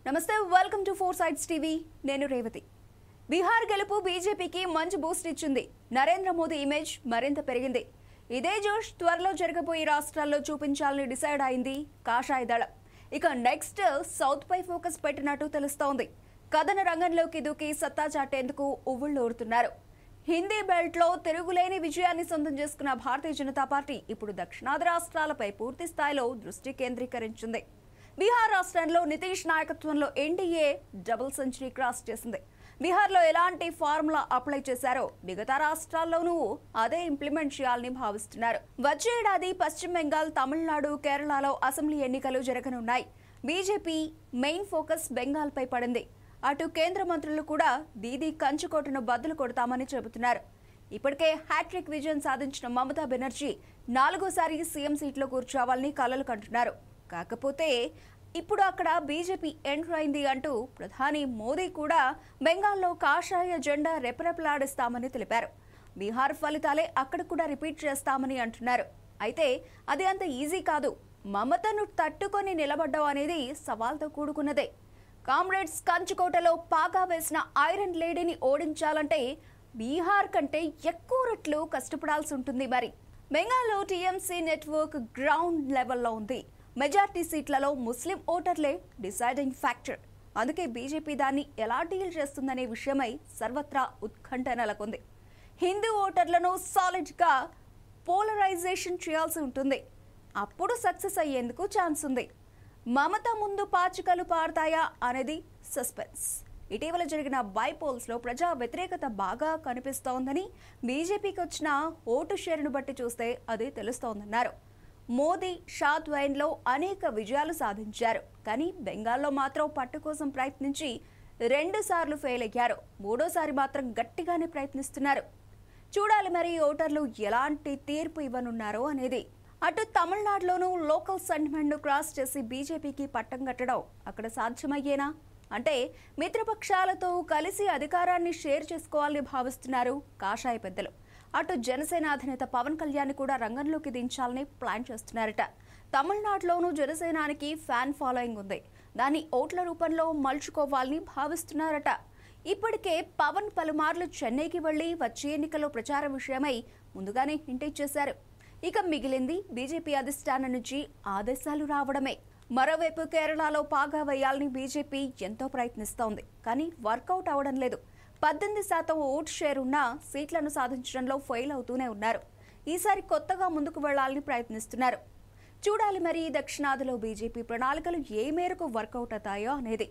నమస్తే, welcome to four sides TV. నేను రేవతి. బీహార్ గెలుపు బీజేపీకి మంచి బూస్ట్ ఇచ్చింది. నరేంద్ర మోదీ ఇమేజ్ మరింత పెరిగింది. ఇదే జోష్ త్వరలో జరగబోయే రాష్ట్రాల్లో చూపించాలని డిసైడ్ అయింది కాషాయ దళం. ఇక నెక్స్ట్ సౌత్ పై ఫోకస్ పెట్టినట్టు తెలుస్తోంది. కథన రంగంలోకి దూకి సత్తా చాటేందుకు ఉవ్వుళ్లూరుతున్నారు. హిందీ బెల్ట్ లో తిరుగులేని విజయాన్ని సొంతం చేసుకున్న భారతీయ జనతా పార్టీ ఇప్పుడు దక్షిణాది రాష్ట్రాలపై పూర్తి స్థాయిలో దృష్టి కేంద్రీకరించింది. బీహార్ రాష్ట్రంలో నితీష్ నాయకత్వంలో ఎన్డీఏ డబుల్ సెంచరీ క్రాస్ చేసింది. బీహార్లో ఎలాంటి ఫార్ములా అప్లై చేశారో మిగతా రాష్ట్రాల్లోనూ అదే ఇంప్లిమెంట్ చేయాలని భావిస్తున్నారు. వచ్చే ఏడాది పశ్చిమ బెంగాల్, తమిళనాడు, కేరళలో అసెంబ్లీ ఎన్నికలు జరగనున్నాయి. బీజేపీ మెయిన్ ఫోకస్ బెంగాల్ పై పడింది. అటు కేంద్ర మంత్రులు కూడా దీదీ కంచుకోటను బద్దలు కొడతామని చెబుతున్నారు. ఇప్పటికే హ్యాట్రిక్ విజయం సాధించిన మమతా బెనర్జీ 4వ సారి సీఎం సీట్లో కూర్చోవాలని కలలు కంటున్నారు. కాకపోతే ఇప్పుడు అక్కడ బీజేపీ ఎంటర్ అయింది అంటూ ప్రధాని మోదీ కూడా బెంగాల్లో కాషాయ జెండా రెపరెపలాడిస్తామని తెలిపారు. బీహార్ ఫలితాలే అక్కడ కూడా రిపీట్ చేస్తామని అంటున్నారు. అయితే అది అంత ఈజీ కాదు. మమతను తట్టుకొని నిలబడ్డం అనేది సవాల్తో కూడుకున్నదే. కామ్రేడ్స్ కంచుకోటలో పాగా వేసిన ఐరన్ లేడీని ఓడించాలంటే బీహార్ కంటే ఎక్కువ రెట్లు కష్టపడాల్సి ఉంటుంది. మరి బెంగాల్లో టీఎంసీ నెట్వర్క్ గ్రౌండ్ లెవెల్లో ఉంది. మెజార్టీ సీట్లలో ముస్లిం ఓటర్లే డిసైడింగ్ ఫ్యాక్టర్. అందుకే బీజేపీ దాన్ని ఎలా డీల్ చేస్తుందనే విషయమై సర్వత్రా ఉత్కంఠ నెలకొంది. హిందూ ఓటర్లను సాలిడ్ గా పోలరైజేషన్ చేయాల్సి ఉంటుంది. అప్పుడు సక్సెస్ అయ్యేందుకు ఛాన్స్ ఉంది. మమత ముందు పాచికలు పారుతాయా అనేది సస్పెన్స్. ఇటీవల జరిగిన బైపోల్స్ లో ప్రజా వ్యతిరేకత బాగా కనిపిస్తోందని, బీజేపీకి వచ్చిన ఓటు షేర్ను బట్టి చూస్తే అది తెలుస్తోందన్నారు. మోదీ షాద్వైన్లో అనేక విజయాలు సాధించారు. కానీ బెంగాల్లో మాత్రం పట్టు కోసం ప్రయత్నించి 2 సార్లు ఫెయిల్ అయ్యారు. 3వ సారి మాత్రం గట్టిగానే ప్రయత్నిస్తున్నారు. చూడాలి మరి ఓటర్లు ఎలాంటి తీర్పు ఇవ్వనున్నారో అనేది. అటు తమిళనాడులోనూ లోకల్ సెంటిమెంట్ ను క్రాస్ చేసి బీజేపీకి పట్టం కట్టడం అక్కడ సాధ్యమయ్యేనా? అంటే మిత్రపక్షాలతో కలిసి అధికారాన్ని షేర్ చేసుకోవాలని భావిస్తున్నారు కాషాయ పెద్దలు. అటు జనసేన అధినేత పవన్ కళ్యాణ్ కూడా రంగంలోకి దించాలని ప్లాన్ చేస్తున్నారట. తమిళనాడులోనూ జనసేనానికి ఫ్యాన్ ఫాలోయింగ్ ఉంది. దాన్ని ఓట్ల రూపంలో మలుచుకోవాలని భావిస్తున్నారట. ఇప్పటికే పవన్ పలుమార్లు చెన్నైకి వెళ్లి వచ్చే ఎన్నికల్లో ప్రచార విషయమై ముందుగానే హింట్ ఇచ్చేశారు. ఇక మిగిలింది బీజేపీ అధిష్టానం నుంచి ఆదేశాలు రావడమే. మరోవైపు కేరళలో పాగా వేయాలని బీజేపీ ఎంతో ప్రయత్నిస్తోంది. కానీ వర్కౌట్ అవడం లేదు. 18% ఓట్ షేర్ ఉన్న సీట్లను సాధించడంలో ఫెయిల్ అవుతూనే ఉన్నారు. ఈసారి కొత్తగా ముందుకు వెళ్లాలని ప్రయత్నిస్తున్నారు. చూడాలి మరి దక్షిణాదిలో బీజేపీ ప్రణాళికలు ఏ మేరకు వర్కౌట్ అవుతాయో అనేది.